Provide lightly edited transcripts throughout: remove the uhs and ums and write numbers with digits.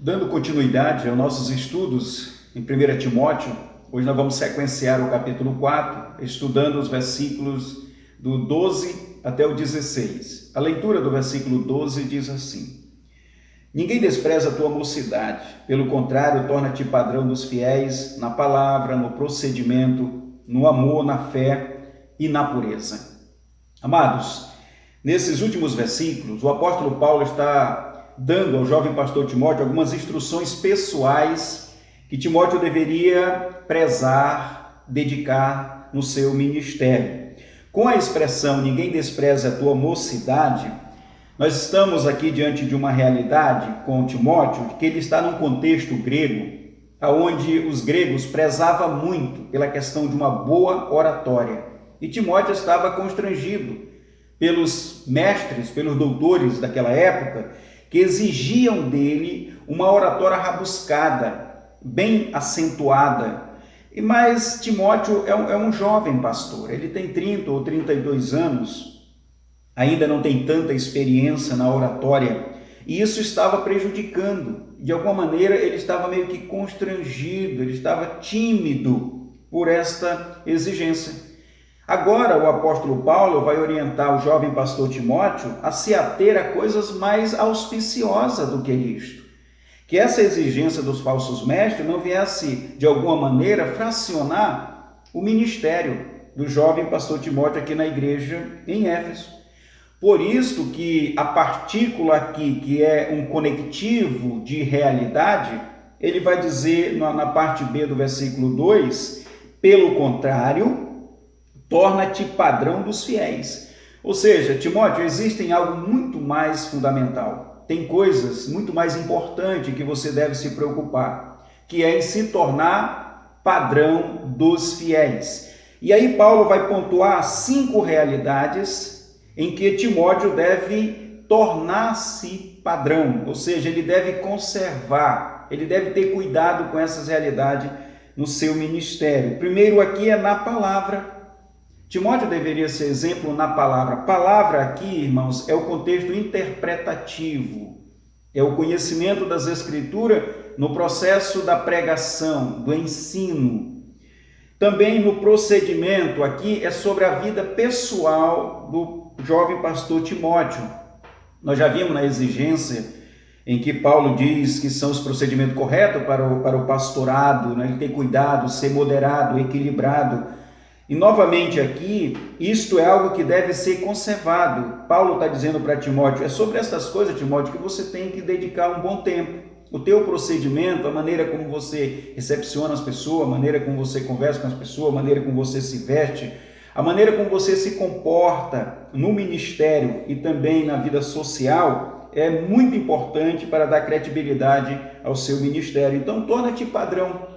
Dando continuidade aos nossos estudos em 1 Timóteo, hoje nós vamos sequenciar o capítulo 4, estudando os versículos do 12 até o 16. A leitura do versículo 12 diz assim: Ninguém despreza a tua mocidade, pelo contrário, torna-te padrão dos fiéis na palavra, no procedimento, no amor, na fé e na pureza. Amados, nesses últimos versículos, o apóstolo Paulo está dando ao jovem pastor Timóteo algumas instruções pessoais que Timóteo deveria prezar, dedicar no seu ministério. Com a expressão ninguém despreza a tua mocidade, nós estamos aqui diante de uma realidade com Timóteo, que ele está num contexto grego, onde os gregos prezavam muito pela questão de uma boa oratória. E Timóteo estava constrangido pelos mestres, pelos doutores daquela época, que exigiam dele uma oratória rabuscada, bem acentuada. Mas Timóteo é um jovem pastor, ele tem 30 ou 32 anos, ainda não tem tanta experiência na oratória, e isso estava prejudicando. De alguma maneira, ele estava meio que constrangido, ele estava tímido por esta exigência. Agora, o apóstolo Paulo vai orientar o jovem pastor Timóteo a se ater a coisas mais auspiciosas do que isto. Que essa exigência dos falsos mestres não viesse, de alguma maneira, fracionar o ministério do jovem pastor Timóteo aqui na igreja em Éfeso. Por isso que a partícula aqui, que é um conectivo de realidade, ele vai dizer na parte B do versículo 2, pelo contrário, torna-te padrão dos fiéis. Ou seja, Timóteo, existe algo muito mais fundamental. Tem coisas muito mais importantes que você deve se preocupar, que é em se tornar padrão dos fiéis. E aí Paulo vai pontuar 5 realidades em que Timóteo deve tornar-se padrão, ou seja, ele deve conservar, ele deve ter cuidado com essas realidades no seu ministério. Primeiro aqui é na palavra. Timóteo deveria ser exemplo na palavra. Palavra aqui, irmãos, é o contexto interpretativo, é o conhecimento das Escrituras no processo da pregação, do ensino. Também no procedimento, aqui é sobre a vida pessoal do jovem pastor Timóteo. Nós já vimos na exigência em que Paulo diz que são os procedimentos corretos para o pastorado, né? Ele tem cuidado, ser moderado, equilibrado. E novamente aqui, isto é algo que deve ser conservado. Paulo está dizendo para Timóteo, é sobre essas coisas, Timóteo, que você tem que dedicar um bom tempo. O teu procedimento, a maneira como você recepciona as pessoas, a maneira como você conversa com as pessoas, a maneira como você se veste, a maneira como você se comporta no ministério e também na vida social, é muito importante para dar credibilidade ao seu ministério. Então, torna-te padrão.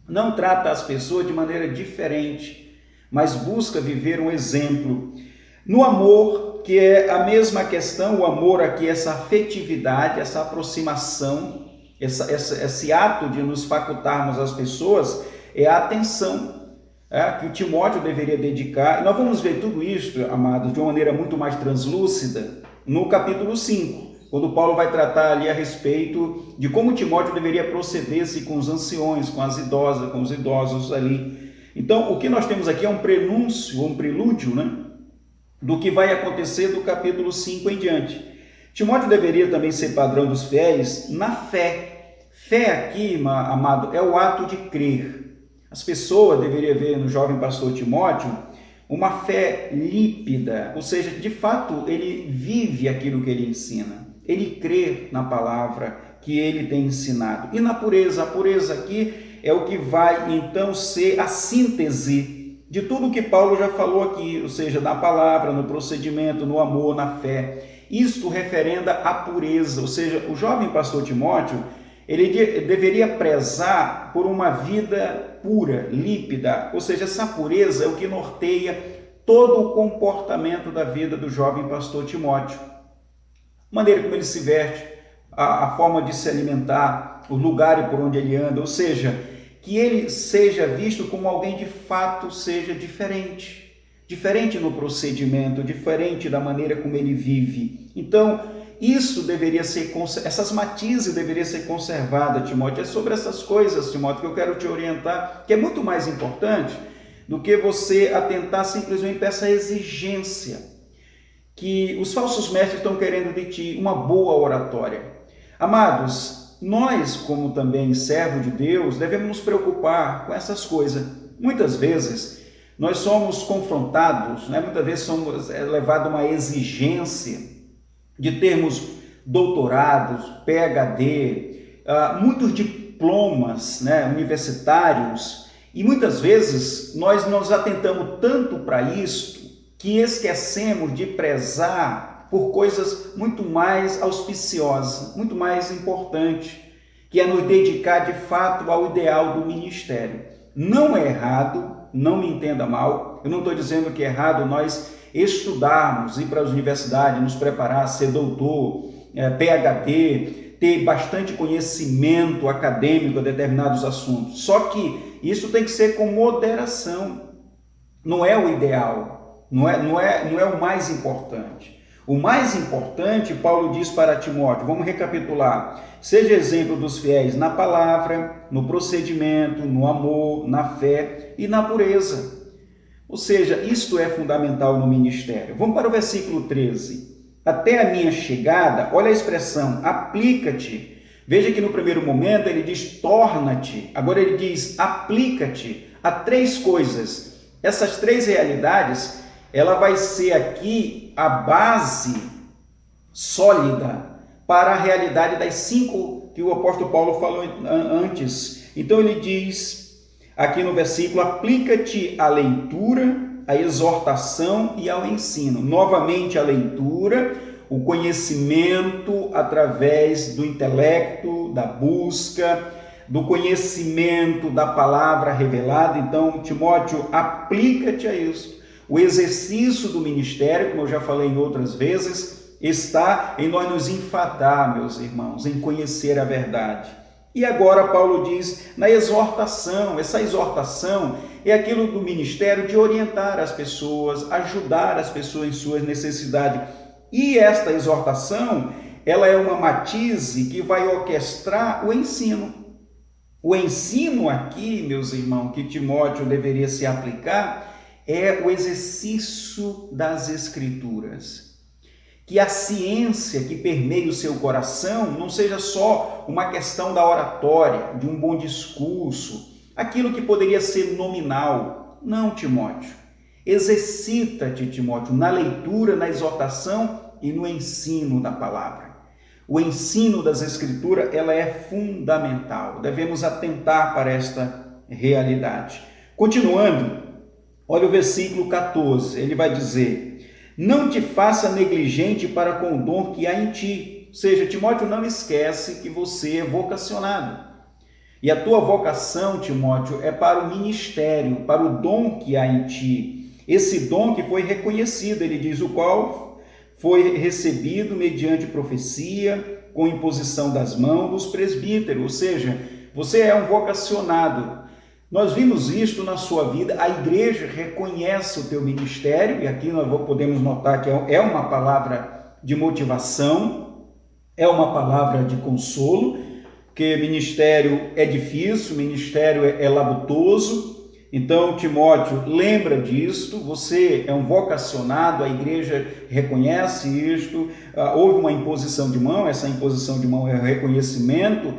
Não trata as pessoas de maneira diferente, mas busca viver um exemplo. No amor, que é a mesma questão, o amor aqui, essa afetividade, essa aproximação, esse ato de nos facultarmos às pessoas, é a atenção que o Timóteo deveria dedicar. E nós vamos ver tudo isso, amados, de uma maneira muito mais translúcida, no capítulo 5, quando Paulo vai tratar ali a respeito de como Timóteo deveria proceder-se com os anciões, com as idosas, com os idosos ali. Então, o que nós temos aqui é um prenúncio, um prelúdio, né, do que vai acontecer do capítulo 5 em diante. Timóteo deveria também ser padrão dos fiéis na fé. Fé aqui, amado, é o ato de crer. As pessoas deveriam ver no jovem pastor Timóteo uma fé límpida, ou seja, de fato, ele vive aquilo que ele ensina. Ele crê na palavra que ele tem ensinado. E na pureza, a pureza aqui é o que vai então ser a síntese de tudo o que Paulo já falou aqui, ou seja, na palavra, no procedimento, no amor, na fé. Isto referenda a pureza, ou seja, o jovem pastor Timóteo, ele deveria prezar por uma vida pura, límpida, ou seja, essa pureza é o que norteia todo o comportamento da vida do jovem pastor Timóteo. A maneira como ele se veste, a forma de se alimentar, o lugar por onde ele anda, ou seja, que ele seja visto como alguém de fato seja diferente no procedimento, diferente da maneira como ele vive. Então, isso deveria ser, essas matizes deveriam ser conservadas, Timóteo. É sobre essas coisas, Timóteo, que eu quero te orientar, que é muito mais importante do que você atentar simplesmente para essa exigência que os falsos mestres estão querendo de ti, uma boa oratória. Amados, nós, como também servo de Deus, devemos nos preocupar com essas coisas. Muitas vezes nós somos confrontados, né? Muitas vezes somos levados a uma exigência de termos doutorados, PhD, muitos diplomas, né, universitários, e muitas vezes nós nos atentamos tanto para isto que esquecemos de prezar por coisas muito mais auspiciosas, muito mais importantes, que é nos dedicar de fato ao ideal do ministério. Não é errado, não me entenda mal, eu não estou dizendo que é errado nós estudarmos, ir para as universidades, nos preparar, ser doutor, PhD, ter bastante conhecimento acadêmico a determinados assuntos. Só que isso tem que ser com moderação. Não é o ideal, não é o mais importante. O mais importante, Paulo diz para Timóteo, vamos recapitular, seja exemplo dos fiéis na palavra, no procedimento, no amor, na fé e na pureza. Ou seja, isto é fundamental no ministério. Vamos para o versículo 13. Até a minha chegada, olha a expressão, aplica-te. Veja que no primeiro momento ele diz torna-te, agora ele diz aplica-te a três coisas. Essas três realidades, ela vai ser aqui a base sólida para a realidade das cinco que o apóstolo Paulo falou antes. Então ele diz aqui no versículo, aplica-te à leitura, à exortação e ao ensino. Novamente a leitura, o conhecimento através do intelecto, da busca, do conhecimento da palavra revelada. Então, Timóteo, aplica-te a isso. O exercício do ministério, como eu já falei em outras vezes, está em nós nos enfadar, meus irmãos, em conhecer a verdade. E agora Paulo diz na exortação, essa exortação é aquilo do ministério de orientar as pessoas, ajudar as pessoas em suas necessidades. E esta exortação, ela é uma matize que vai orquestrar o ensino. O ensino aqui, meus irmãos, que Timóteo deveria se aplicar, é o exercício das Escrituras. Que a ciência que permeia o seu coração não seja só uma questão da oratória, de um bom discurso, aquilo que poderia ser nominal. Não, Timóteo. Exercita-te, Timóteo, na leitura, na exortação e no ensino da palavra. O ensino das Escrituras, ela é fundamental. Devemos atentar para esta realidade. Continuando, olha o versículo 14, ele vai dizer: não te faça negligente para com o dom que há em ti. Ou seja, Timóteo, não esquece que você é vocacionado. E a tua vocação, Timóteo, é para o ministério, para o dom que há em ti. Esse dom que foi reconhecido, ele diz, o qual foi recebido mediante profecia, com imposição das mãos dos presbíteros. Ou seja, você é um vocacionado. Nós vimos isto na sua vida, a igreja reconhece o teu ministério, e aqui nós podemos notar que é uma palavra de motivação, é uma palavra de consolo, porque ministério é difícil, ministério é labutoso. Então, Timóteo, lembra disto, você é um vocacionado, a igreja reconhece isto, houve uma imposição de mão, essa imposição de mão é o reconhecimento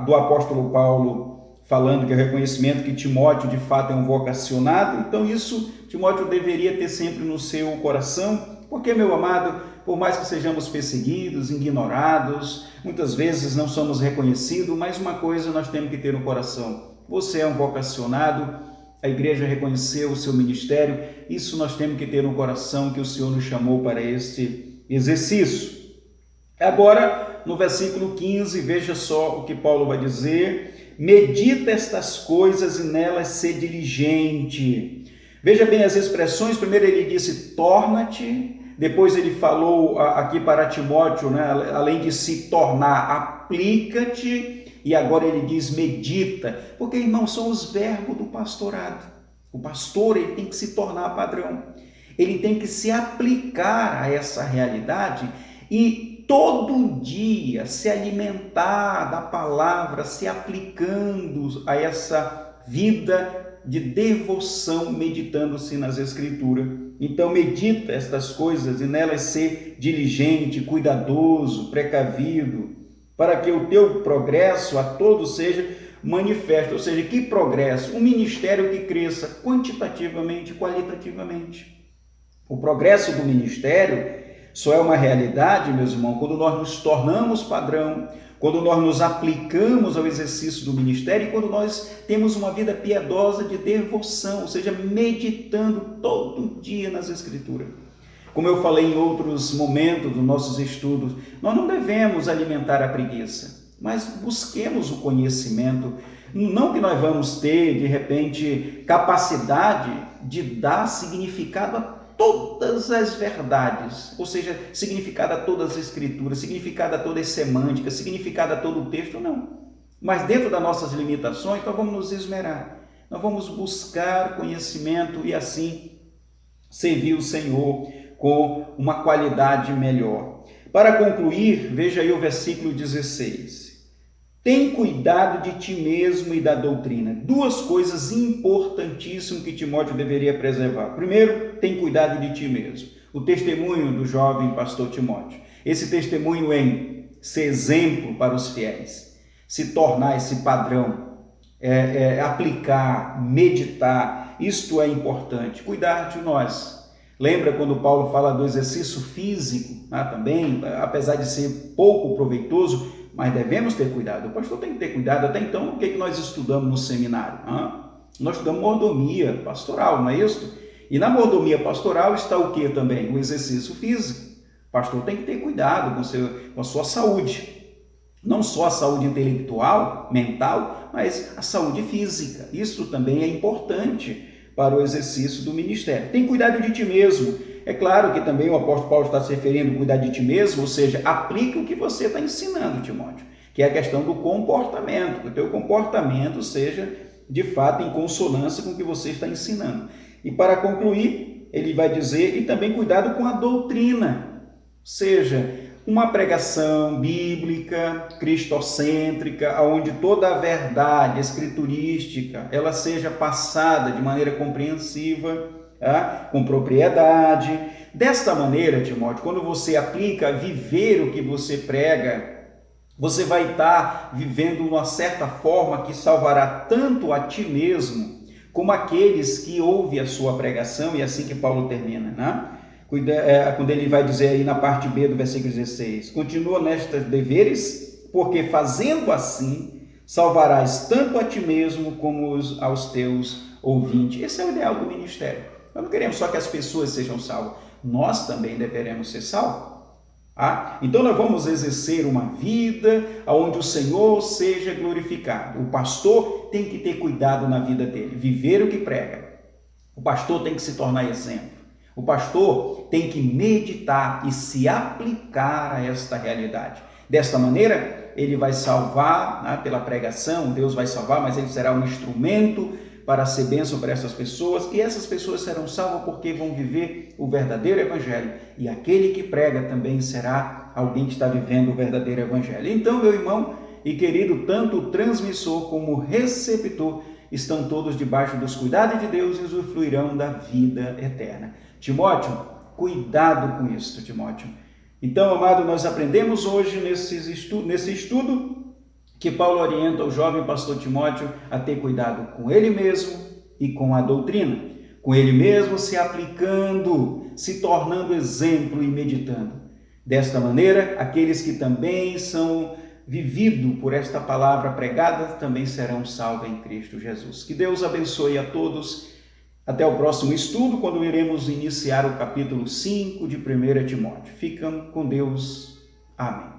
do apóstolo Paulo, falando que é o reconhecimento que Timóteo de fato é um vocacionado. Então isso Timóteo deveria ter sempre no seu coração, porque, meu amado, por mais que sejamos perseguidos, ignorados, muitas vezes não somos reconhecidos, mas uma coisa nós temos que ter no coração: você é um vocacionado, a igreja reconheceu o seu ministério, isso nós temos que ter no coração, que o Senhor nos chamou para este exercício. Agora, no versículo 15, veja só o que Paulo vai dizer: medita estas coisas e nelas ser diligente. Veja bem as expressões, primeiro ele disse torna-te, depois ele falou aqui para Timóteo, né, além de se tornar, aplica-te, e agora ele diz medita, porque, irmãos, são os verbos do pastorado. O pastor, ele tem que se tornar padrão, ele tem que se aplicar a essa realidade e todo dia se alimentar da palavra, se aplicando a essa vida de devoção, meditando-se nas Escrituras. Então medita estas coisas e nelas ser diligente, cuidadoso, precavido, para que o teu progresso a todos seja manifesto. Ou seja, que progresso? Um ministério que cresça quantitativamente, qualitativamente. O progresso do ministério só é uma realidade, meus irmãos, quando nós nos tornamos padrão, quando nós nos aplicamos ao exercício do ministério e quando nós temos uma vida piedosa de devoção, ou seja, meditando todo dia nas Escrituras. Como eu falei em outros momentos dos nossos estudos, nós não devemos alimentar a preguiça, mas busquemos o conhecimento. Não que nós vamos ter, de repente, capacidade de dar significado a todas as verdades, ou seja, significado a todas as escrituras, significado a toda a semântica, significado a todo o texto, não. Mas dentro das nossas limitações, nós vamos nos esmerar, nós vamos buscar conhecimento e assim servir o Senhor com uma qualidade melhor. Para concluir, veja aí o versículo 16. Tem cuidado de ti mesmo e da doutrina. Duas coisas importantíssimas que Timóteo deveria preservar. Primeiro, tem cuidado de ti mesmo. O testemunho do jovem pastor Timóteo. Esse testemunho em ser exemplo para os fiéis, se tornar esse padrão, aplicar, meditar, isto é importante. Cuidar de nós. Lembra quando Paulo fala do exercício físico, também, apesar de ser pouco proveitoso, mas devemos ter cuidado. O pastor tem que ter cuidado. Até então, o que nós estudamos no seminário? Nós estudamos mordomia pastoral, não é isso? E na mordomia pastoral está o que também? O exercício físico. O pastor tem que ter cuidado com a sua saúde. Não só a saúde intelectual, mental, mas a saúde física. Isso também é importante para o exercício do ministério. Tem cuidado de ti mesmo. É claro que também o apóstolo Paulo está se referindo a cuidar de ti mesmo, ou seja, aplica o que você está ensinando, Timóteo, que é a questão do comportamento, que o teu comportamento seja, de fato, em consonância com o que você está ensinando. E para concluir, ele vai dizer, e também cuidado com a doutrina, ou seja, uma pregação bíblica, cristocêntrica, onde toda a verdade escriturística, ela seja passada de maneira compreensiva, com propriedade. Desta maneira, Timóteo, quando você aplica a viver o que você prega, você vai estar vivendo uma certa forma que salvará tanto a ti mesmo, como aqueles que ouvem a sua pregação, e é assim que Paulo termina, quando ele vai dizer aí na parte B do versículo 16, continua nestes deveres, porque fazendo assim, salvarás tanto a ti mesmo como aos teus ouvintes. Esse é o ideal do ministério. Nós não queremos só que as pessoas sejam salvas, nós também deveremos ser salvos. Então nós vamos exercer uma vida onde o Senhor seja glorificado. O pastor tem que ter cuidado na vida dele, viver o que prega. O pastor tem que se tornar exemplo. O pastor tem que meditar e se aplicar a esta realidade. Desta maneira, ele vai salvar, pela pregação, Deus vai salvar, mas ele será um instrumento para ser bênção para essas pessoas, e essas pessoas serão salvas porque vão viver o verdadeiro evangelho, e aquele que prega também será alguém que está vivendo o verdadeiro evangelho. Então, meu irmão e querido, tanto o transmissor como o receptor estão todos debaixo dos cuidados de Deus e usufruirão da vida eterna. Timóteo, cuidado com isso, Timóteo. Então, amado, nós aprendemos hoje nesse estudo que Paulo orienta o jovem pastor Timóteo a ter cuidado com ele mesmo e com a doutrina, com ele mesmo se aplicando, se tornando exemplo e meditando. Desta maneira, aqueles que também são vividos por esta palavra pregada também serão salvos em Cristo Jesus. Que Deus abençoe a todos. Até o próximo estudo, quando iremos iniciar o capítulo 5 de 1 Timóteo. Ficam com Deus. Amém.